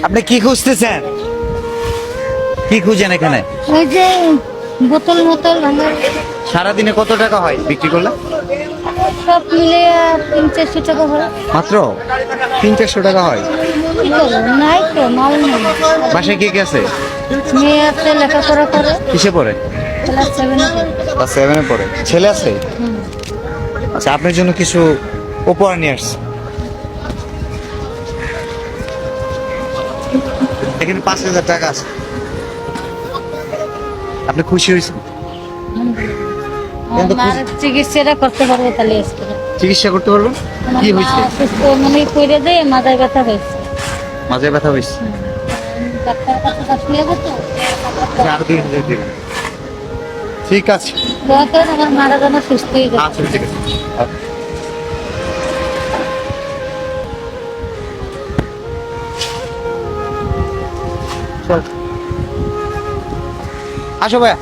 আপনি কি খুঁজতেছেন? কি খুঁজেন এখানে? ওই যে বোতল মোতল ভাঙা সারাদিনে কত টাকা হয় বিক্রি করলে? সব মিলে 300-400 টাকা হয়। মাত্র 300-400 টাকা হয়। কি করবো? নাই তো, মাল নেই। বাসায় কে কে আছে? মেয়ে আছে, লেখাপড়া করে, কিসে পড়ে? ক্লাস 7 পড়ে। ক্লাস 7 পড়ে। ছেলে আছে? আচ্ছা, আপনার জন্য কিছু উপহার নিয়ে আসছি। এখানে 5,000 টাকা আছে। আপনি খুশি হয়েছেন? কিন্তু মার চিকিৎসাটা করতে পারবো তাহলে আজকে। চিকিৎসা করতে পারবেন? কি মা হয়েছে? অসুস্থ, মানে করে দেয়, মাথায় ব্যথা হয়েছে। মাঝে ব্যথা হয়েছে। ডাক্তার কাছে আসলে হবে তো। আচ্ছা, আর 2,000 দিবেন। ঠিক আছে। দোয়া করেন আমার মারা যেন সুস্থ হয়ে যায়। আচ্ছা, ঠিক আছে। চল। আসো ভাইয়া।